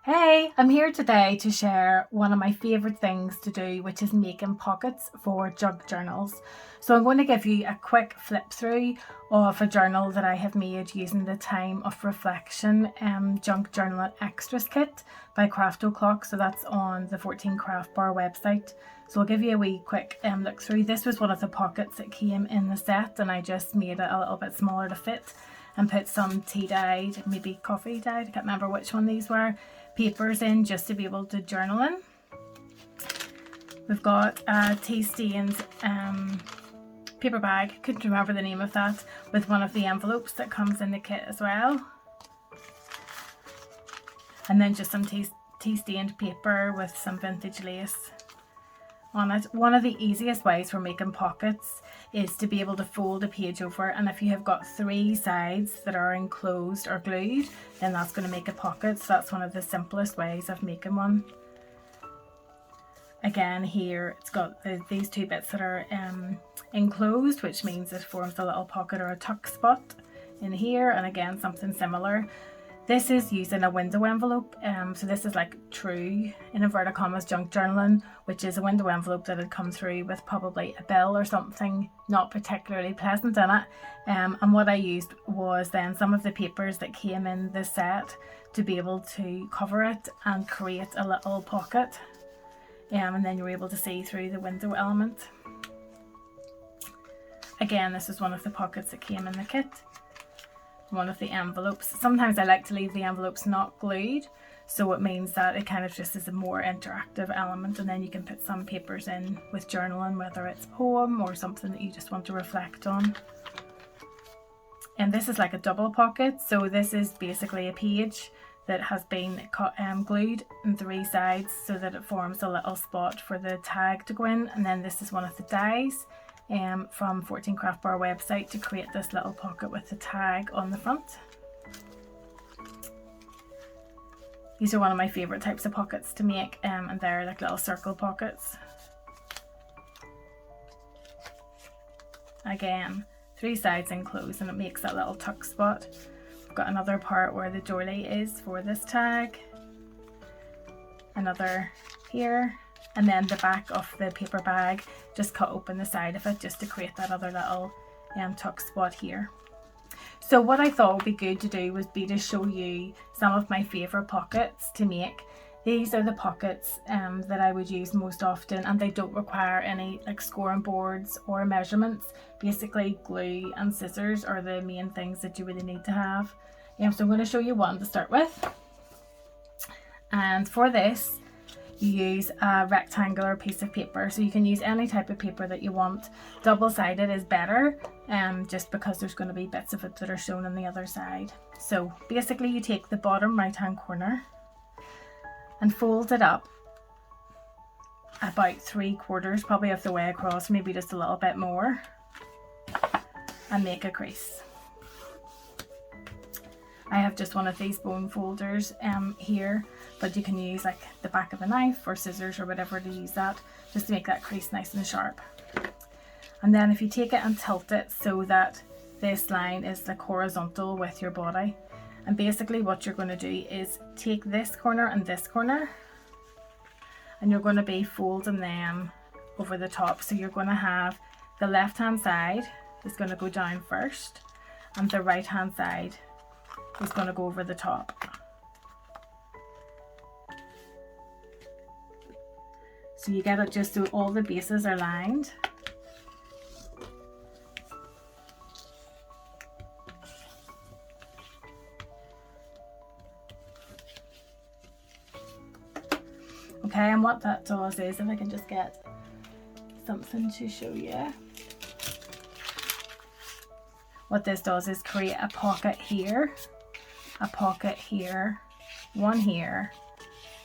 Hey, I'm here today to share one of my favourite things to do, which is making pockets for junk journals. So I'm going to give you a quick flip through of a journal that I have made using the Time of Reflection Junk Journal Extras Kit by Craft O'Clock. So that's on the 14 Craft Bar website. So I'll give you a wee quick look through. This was one of the pockets that came in the set, and I just made it a little bit smaller to fit and put some tea dyed, maybe coffee dyed, I can't remember which one these were, papers in just to be able to journal in. We've got a tea stained paper bag, couldn't remember the name of that, with one of the envelopes that comes in the kit as well. And then just some tea stained paper with some vintage lace on it. One of the easiest ways for making pockets is to be able to fold a page over, and if you have got three sides that are enclosed or glued, then that's going to make a pocket. So that's one of the simplest ways of making one. Again, here it's got these two bits that are enclosed, which means it forms a little pocket or a tuck spot in here, and again something similar. This is using a window envelope, so this is like true, in inverted commas, junk journaling, which is a window envelope that had come through with probably a bill or something not particularly pleasant in it. And what I used was then some of the papers that came in the set to be able to cover it and create a little pocket. And then you're able to see through the window element. Again, this is one of the pockets that came in the kit. One of the envelopes. Sometimes I like to leave the envelopes not glued, so it means that it kind of just is a more interactive element, and then you can put some papers in with journaling, whether it's a poem or something that you just want to reflect on. And this is like a double pocket, so this is basically a page that has been glued on three sides so that it forms a little spot for the tag to go in, and then this is one of the dies from 14 Craft Bar website to create this little pocket with the tag on the front. These are one of my favourite types of pockets to make, and they're like little circle pockets. Again, three sides enclosed, and it makes that little tuck spot. I've got another part where the doily is for this tag, another here, and then the back of the paper bag, just cut open the side of it just to create that other little tuck spot here. So what I thought would be good to do was to show you some of my favourite pockets to make. These are the pockets that I would use most often, and they don't require any like scoring boards or measurements. Basically glue and scissors are the main things that you really need to have. So I'm going to show you one to start with. And for this, you use a rectangular piece of paper, so you can use any type of paper that you want. Double-sided is better, just because there's going to be bits of it that are shown on the other side. So basically you take the bottom right hand corner and fold it up about 3/4 probably of the way across, maybe just a little bit more, and make a crease. I have just one of these bone folders here, but you can use like the back of a knife or scissors or whatever to use that, just to make that crease nice and sharp. And then if you take it and tilt it so that this line is like horizontal with your body, and basically what you're going to do is take this corner and this corner, and you're going to be folding them over the top. So you're going to have the left hand side is going to go down first, and the right hand side is going to go over the top. So you get it just so all the bases are lined. Okay, and what that does is, if I can just get something to show you. What this does is create a pocket here, a pocket here, one here,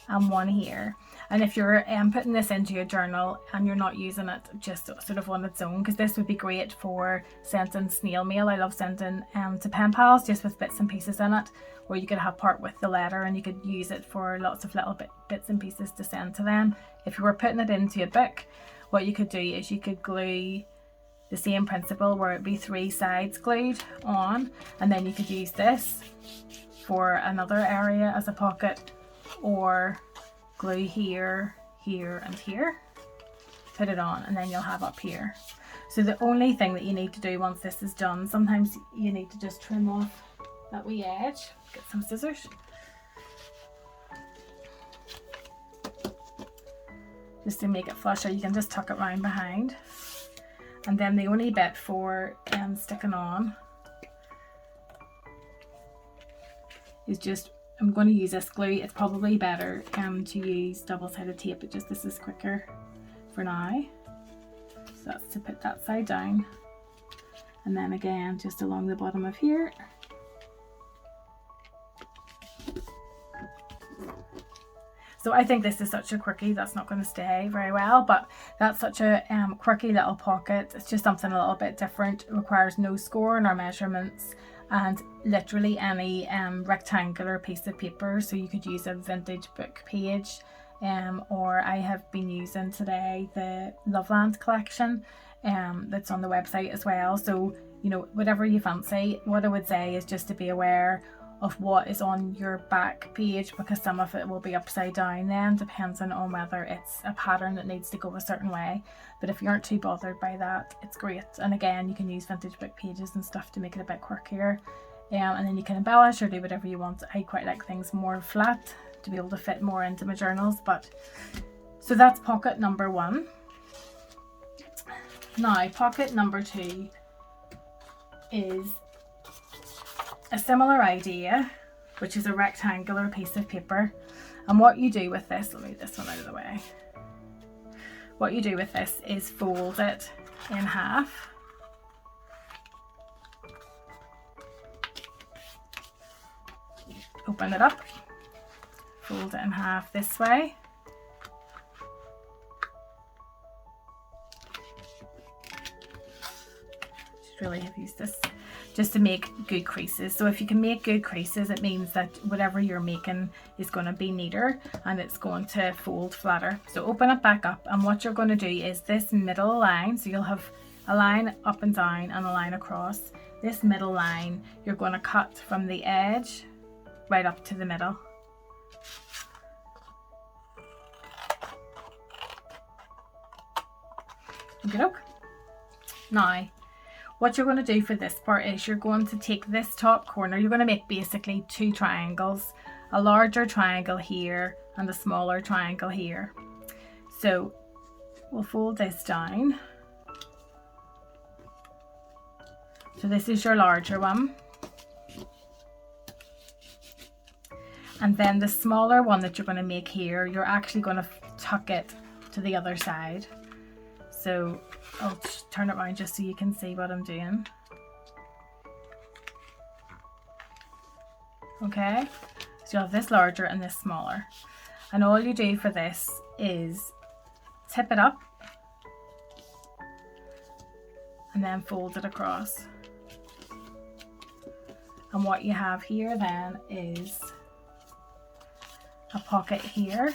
and one here. And if you're putting this into your journal and you're not using it just sort of on its own, because this would be great for sending snail mail. I love sending to pen pals just with bits and pieces in it, where you could have part with the letter and you could use it for lots of little bits and pieces to send to them. If you were putting it into a book, what you could do is you could glue the same principle where it'd be three sides glued on, and then you could use this for another area as a pocket, or glue here, here and here. Put it on and then you'll have up here. So the only thing that you need to do once this is done, sometimes you need to just trim off that wee edge. Get some scissors. Just to make it flush, or you can just tuck it round behind. And then the only bit for sticking on is just, I'm going to use this glue. It's probably better to use double-sided tape, but just this is quicker for now. So that's to put that side down, and then again just along the bottom of here. So I think this is such a quirky, that's not going to stay very well, but that's such a quirky little pocket. It's just something a little bit different. It requires no scoring or measurements, and literally any rectangular piece of paper. So you could use a vintage book page, or I have been using today the Loveland collection that's on the website as well. So, you know, whatever you fancy. What I would say is just to be aware of what is on your back page, because some of it will be upside down then, depending on whether it's a pattern that needs to go a certain way. But if you aren't too bothered by that, it's great. And again, you can use vintage book pages and stuff to make it a bit quirkier, and then you can embellish or do whatever you want. I quite like things more flat to be able to fit more into my journals. But so that's pocket number 1. Now pocket number 2 is a similar idea, which is a rectangular piece of paper. And what you do with this, let me move this one out of the way. What you do with this is fold it in half. Open it up, fold it in half this way. Should really have used this just to make good creases. So if you can make good creases, it means that whatever you're making is going to be neater and it's going to fold flatter. So open it back up, and what you're going to do is this middle line, so you'll have a line up and down and a line across. This middle line you're going to cut from the edge right up to the middle. Okey-doke. Now what you're going to do for this part is you're going to take this top corner, you're going to make basically 2 triangles, a larger triangle here and a smaller triangle here. So we'll fold this down. So this is your larger one. And then the smaller one that you're going to make here, you're actually going to tuck it to the other side. So I'll turn it around just so you can see what I'm doing. Okay, so you have this larger and this smaller. And all you do for this is tip it up and then fold it across. And what you have here then is a pocket here,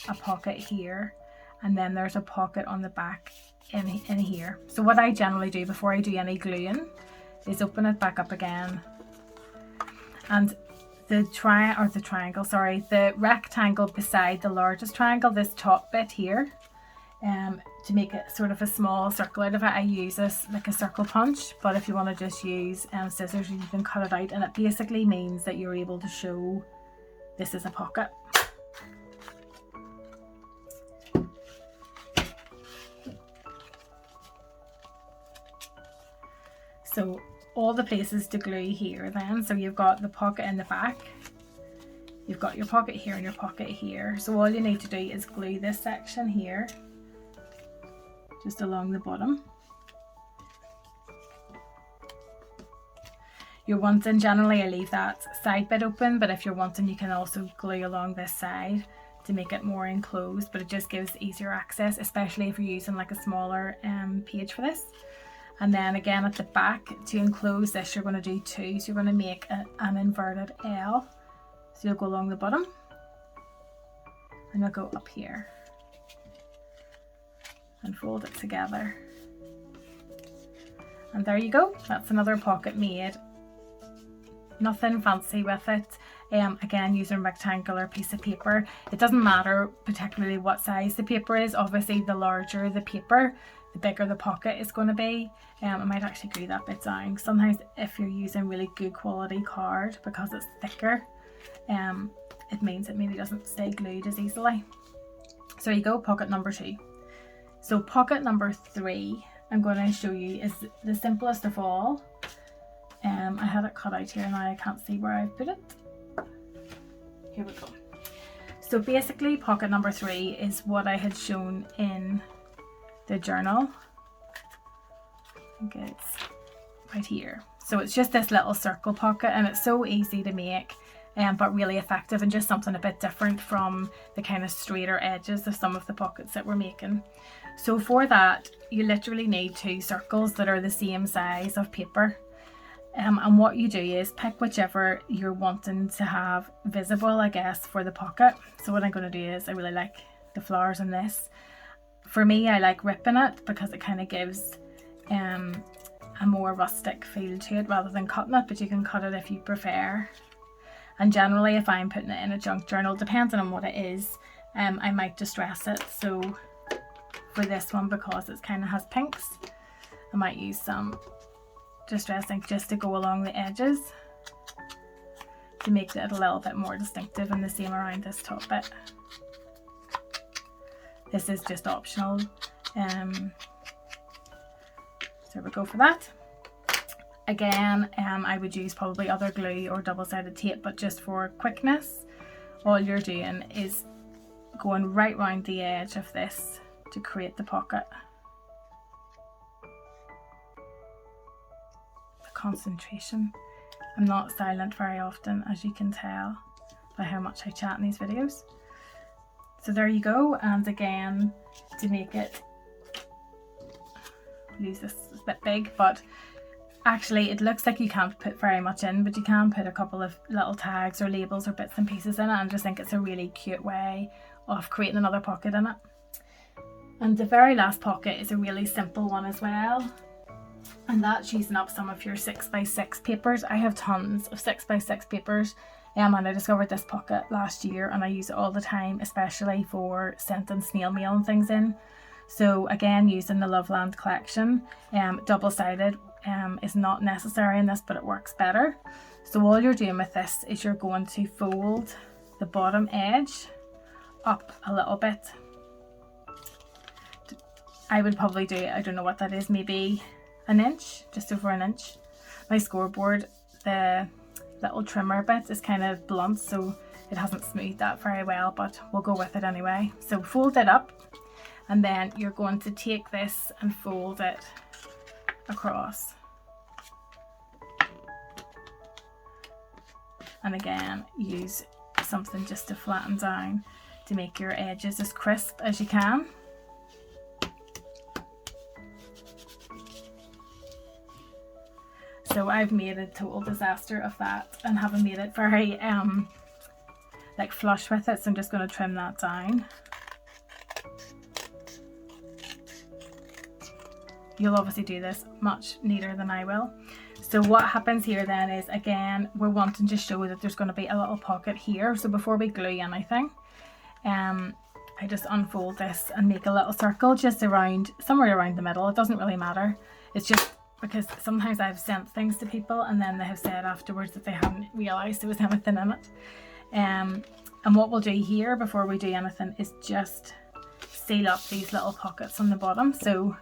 a pocket here, and then there's a pocket on the back in here. So what I generally do before I do any gluing is open it back up again, and the rectangle beside the largest triangle, this top bit here, to make it sort of a small circle out of it, I use this like a circle punch, but if you want to just use scissors, you can cut it out, and it basically means that you're able to show this is a pocket. So all the places to glue here then, so you've got the pocket in the back, you've got your pocket here and your pocket here. So all you need to do is glue this section here, just along the bottom. You're wanting, generally I leave that side bit open, but if you're wanting you can also glue along this side to make it more enclosed, but it just gives easier access, especially if you're using like a smaller page for this. And then again at the back, to enclose this, you're going to do 2. So you're going to make an inverted L. So you'll go along the bottom and you'll go up here and fold it together. And there you go. That's another pocket made. Nothing fancy with it. Again, using a rectangular piece of paper. It doesn't matter particularly what size the paper is. Obviously, the larger the paper, the bigger the pocket is going to be. I might actually glue that bit down. Sometimes if you're using really good quality card, because it's thicker, it means it maybe doesn't stay glued as easily. So there you go, pocket number 2. So pocket number 3, I'm going to show you, is the simplest of all. I had it cut out here, now I can't see where I put it. Here we go. So basically pocket number 3 is what I had shown in the journal. I think it's right here. So it's just this little circle pocket, and it's so easy to make, but really effective, and just something a bit different from the kind of straighter edges of some of the pockets that we're making. So for that, you literally need 2 circles that are the same size of paper. And what you do is pick whichever you're wanting to have visible, I guess, for the pocket. So what I'm going to do is, I really like the flowers in this. For me, I like ripping it because it kind of gives a more rustic feel to it rather than cutting it, but you can cut it if you prefer. And generally, if I'm putting it in a junk journal, depending on what it is, I might distress it. So for this one, because it kind of has pinks, I might use some distress ink just to go along the edges to make it a little bit more distinctive, and the same around this top bit. This is just optional, so we go for that. Again, I would use probably other glue or double-sided tape, but just for quickness, all you're doing is going right round the edge of this to create the pocket. The concentration. I'm not silent very often, as you can tell by how much I chat in these videos. So there you go, and again, to make it, use this, it's a bit big, but actually it looks like you can't put very much in, but you can put a couple of little tags or labels or bits and pieces in it, and I just think it's a really cute way of creating another pocket in it. And the very last pocket is a really simple one as well, and that's using up some of your 6x6 papers. I have tons of 6x6 papers, and I discovered this pocket last year, and I use it all the time, especially for sending snail mail and things in. So again, using the Loveland collection, double-sided is not necessary in this, but it works better. So all you're doing with this is you're going to fold the bottom edge up a little bit. I would probably do, I don't know what that is, maybe an inch, just over an inch. My scoreboard, the little trimmer bit is kind of blunt, so it hasn't smoothed that very well, but we'll go with it anyway. So fold it up, and then you're going to take this and fold it across. And again, use something just to flatten down to make your edges as crisp as you can. So I've made a total disaster of that and haven't made it very like flush with it, so I'm just going to trim that down. You'll obviously do this much neater than I will. So what happens here then is, again, we're wanting to show that there's going to be a little pocket here. So before we glue anything, I just unfold this and make a little circle just around, somewhere around the middle. It doesn't really matter. It's just because sometimes I've sent things to people and then they have said afterwards that they haven't realised there was anything in it. And what we'll do here before we do anything is just seal up these little pockets on the bottom. So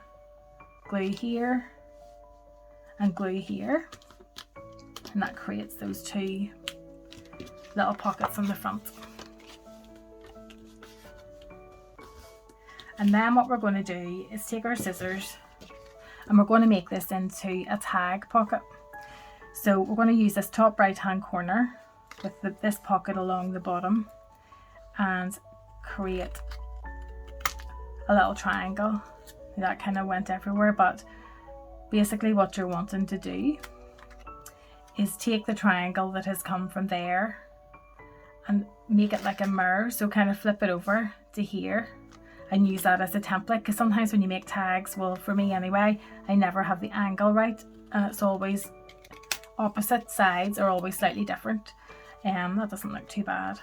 glue here and glue here, and that creates those 2 little pockets on the front. And then what we're going to do is take our scissors and we're going to make this into a tag pocket. So we're going to use this top right hand corner with this pocket along the bottom and create a little triangle. That kind of went everywhere, but basically what you're wanting to do is take the triangle that has come from there and make it like a mirror. So kind of flip it over to here and use that as a template, because sometimes when you make tags, well, for me anyway, I never have the angle right, and it's always opposite sides are always slightly different. That doesn't look too bad.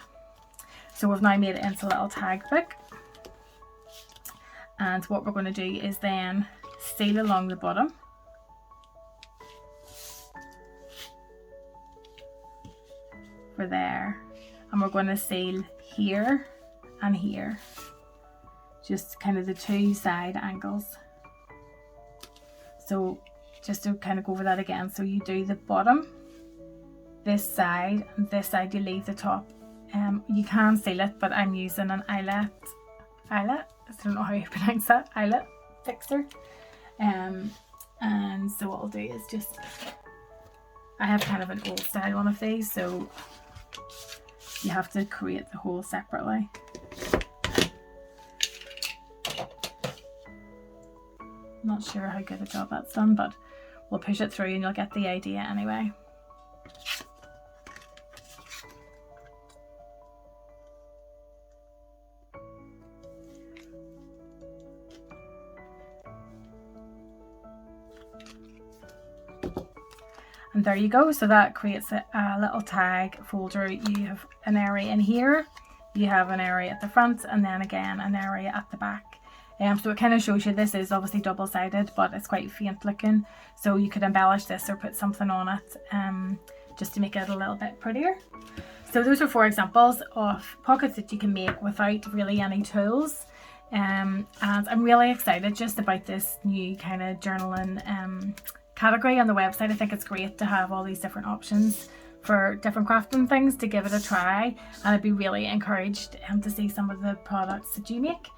So we've now made it into a little tag book. And what we're going to do is then seal along the bottom. For there. And we're going to seal here and here. Just kind of the two side angles. So just to kind of go over that again. So you do the bottom, this side, and this side you leave the top. You can seal it, but I'm using an eyelet, I don't know how you pronounce that, eyelet fixer. And so what I'll do is just, I have kind of an old style one of these, so you have to create the hole separately. Not sure how good a job that's done, but we'll push it through and you'll get the idea anyway. And there you go. So that creates a little tag folder. You have an area in here, you have an area at the front, and then again an area at the back. So it kind of shows you this is obviously double-sided, but it's quite faint looking. So you could embellish this or put something on it just to make it a little bit prettier. So those are 4 examples of pockets that you can make without really any tools. And I'm really excited just about this new kind of journaling category on the website. I think it's great to have all these different options for different crafting things to give it a try, and I'd be really encouraged to see some of the products that you make.